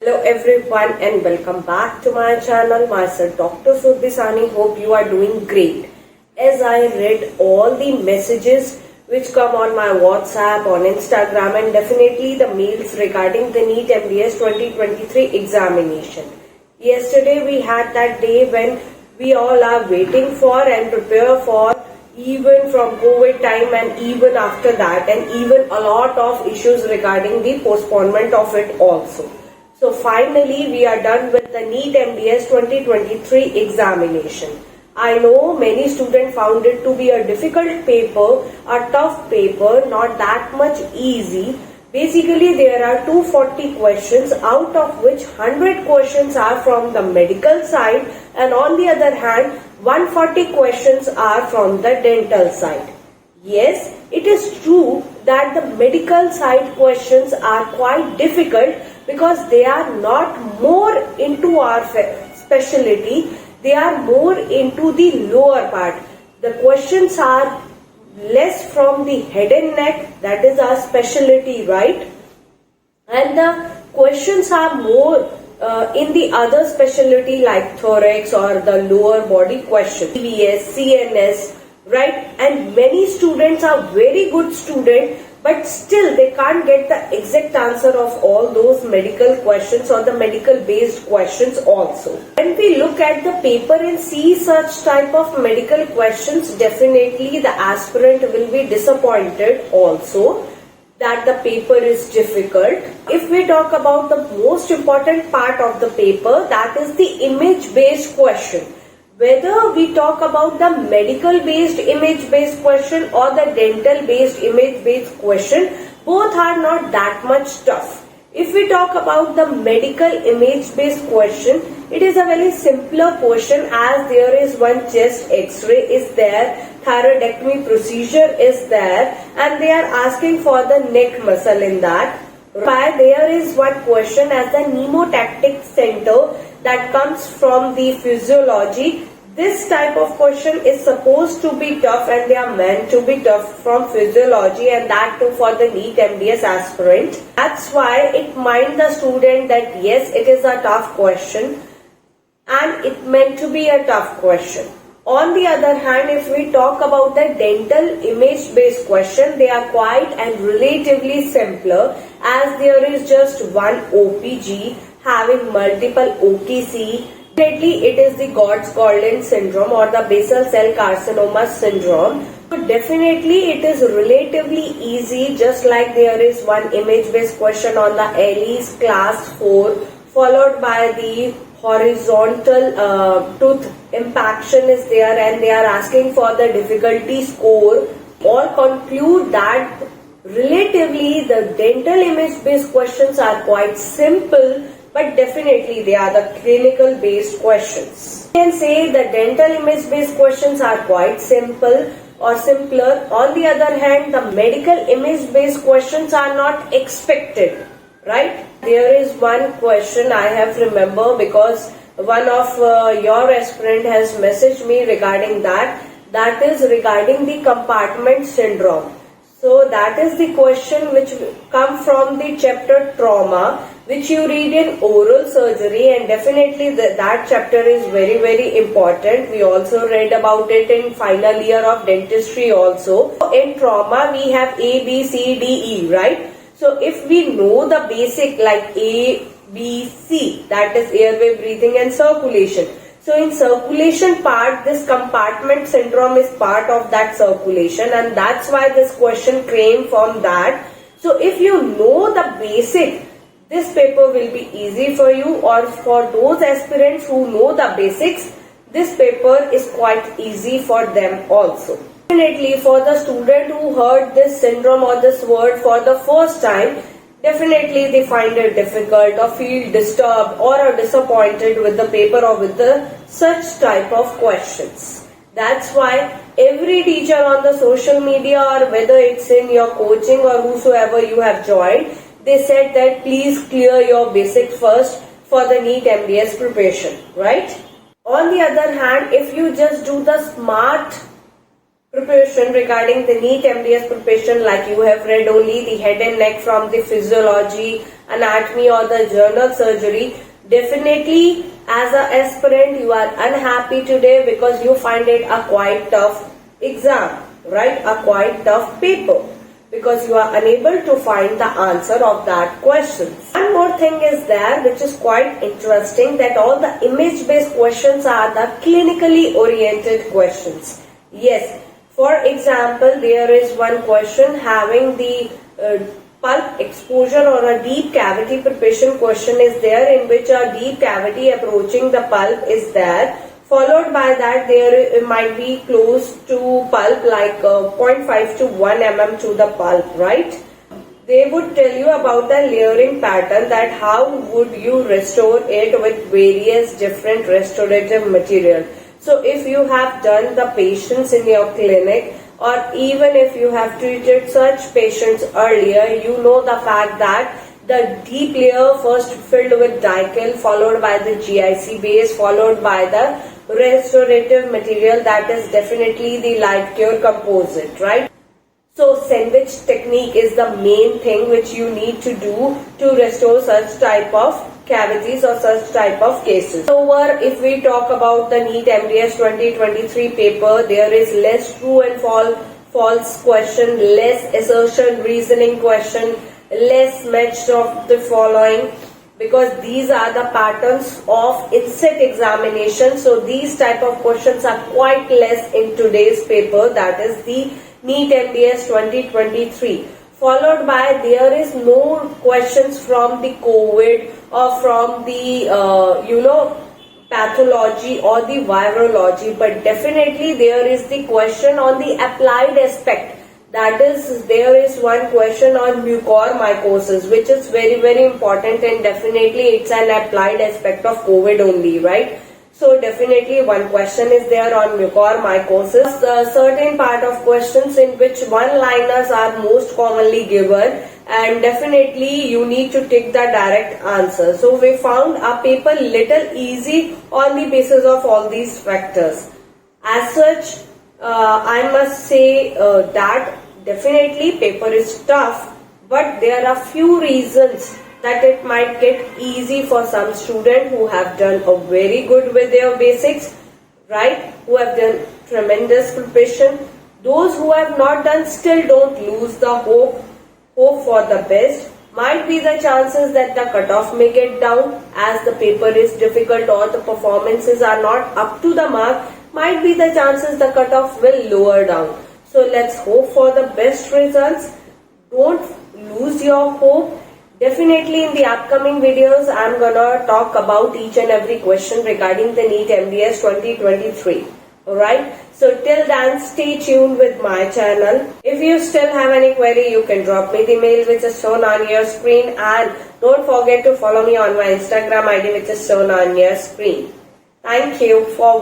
Hello everyone and welcome back to my channel. Myself Dr. Surbhi Sani. Hope you are doing great. As I read all the messages which come on my WhatsApp, on Instagram and definitely the mails regarding the NEET MBS 2023 examination. Yesterday we had that day when we all are waiting for and prepare for even from COVID time and even after that, and even a lot of issues regarding the postponement of it also. So finally we are done with the NEET MBS 2023 examination. I know many students found it to be a difficult paper, a tough paper, not that much easy. Basically there are 240 questions, out of which 100 questions are from the medical side, and on the other hand 140 questions are from the dental side. Yes, it is true that the medical side questions are quite difficult because they are not more into our specialty, they are more into the lower part. The questions are less from the head and neck, that is our specialty, right? And the questions are more in the other specialty like thorax or the lower body questions, CVS, CNS, right? And many students are very good students, but still they can't get the exact answer of all those medical questions or the medical based questions also. When we look at the paper and see such type of medical questions, definitely the aspirant will be disappointed also that the paper is difficult. If we talk about the most important part of the paper, that is the image based question. Whether we talk about the medical based image based question or the dental based image based question, both are not that much tough. If we talk about the medical image based question, it is a very simpler question, as there is one chest x-ray is there, thyroidectomy procedure is there, and they are asking for the neck muscle in that. But there is one question as the pneumotactic center that comes from the physiology. This type of question is supposed to be tough, and they are meant to be tough from physiology, and that too for the NEET MBS aspirant. That's why it mind the student that yes, it is a tough question and it meant to be a tough question. On the other hand, if we talk about the dental image based question, they are quite and relatively simpler, as there is just one OPG having multiple OKC. Definitely it is the God's-Golden syndrome or the basal cell carcinoma syndrome. So definitely it is relatively easy, just like there is one image based question on the Ellis class 4 followed by the horizontal tooth impaction is there, and they are asking for the difficulty score. All conclude that relatively the dental image based questions are quite simple, but definitely they are the clinical based questions. You can say the dental image based questions are quite simple or simpler. On the other hand, the medical image based questions are not expected, right? There is one question I have remember, because one of your aspirant has messaged me regarding that. That is regarding the compartment syndrome. So that is the question which come from the chapter trauma, which you read in oral surgery, and definitely that chapter is very important. We also read about it in final year of dentistry also. In trauma we have A, B, C, D, E, right? So if we know the basic like A, B, C, that is airway, breathing and circulation. So in circulation part, this compartment syndrome is part of that circulation, and that's why this question came from that. So if you know the basic, this paper will be easy for you, or for those aspirants who know the basics, this paper is quite easy for them also. Definitely for the student who heard this syndrome or this word for the first time, definitely they find it difficult or feel disturbed or are disappointed with the paper or with the such type of questions. That's why every teacher on the social media, or whether it's in your coaching or whosoever you have joined, they said that please clear your basics first for the NEET MBS preparation, right? On the other hand, if you just do the smart preparation regarding the NEET MBS preparation, like you have read only the head and neck from the physiology anatomy or the general surgery, definitely as an aspirant you are unhappy today because you find it a quite tough exam, right? A quite tough paper, because you are unable to find the answer of that question. One more thing is there which is quite interesting, that all the image based questions are the clinically oriented questions. Yes, for example, there is one question having the pulp exposure or a deep cavity preparation question is there, in which a deep cavity approaching the pulp is there. Followed by that, there might be close to pulp like 0.5 to 1 mm to the pulp, right? They would tell you about the layering pattern, that how would you restore it with various different restorative material. So if you have done the patients in your clinic, or even if you have treated such patients earlier, you know the fact that the deep layer first filled with Dickel, followed by the GIC base, followed by the restorative material, that is definitely the light cure composite, right? So sandwich technique is the main thing which you need to do to restore such type of cavities or such type of cases. However, if we talk about the NEET MDS 2023 paper, there is less true and false question, less assertion reasoning question, less match of the following, because these are the patterns of INSET examination. So these type of questions are quite less in today's paper, that is the NEET MDS 2023. Followed by, there is no questions from the COVID or from the pathology or the virology, but definitely there is the question on the applied aspect. That is, there is one question on mucormycosis, which is very important, and definitely it's an applied aspect of COVID only, right? So definitely one question is there on mucormycosis. A certain part of questions in which one-liners are most commonly given, and definitely you need to take the direct answer. So we found our paper little easy on the basis of all these factors. As such, I must say that definitely paper is tough, but there are few reasons that it might get easy for some student who have done a very good with their basics, right? Who have done tremendous preparation. Those who have not done, still don't lose the hope for the best. Might be the chances that the cutoff may get down as the paper is difficult or the performances are not up to the mark. Might be the chances the cutoff will lower down. So let's hope for the best results. Don't lose your hope. Definitely in the upcoming videos, I'm gonna talk about each and every question regarding the NEET MDS 2023. Alright, so till then, stay tuned with my channel. If you still have any query, you can drop me the mail which is shown on your screen, and don't forget to follow me on my Instagram ID which is shown on your screen. Thank you for watching.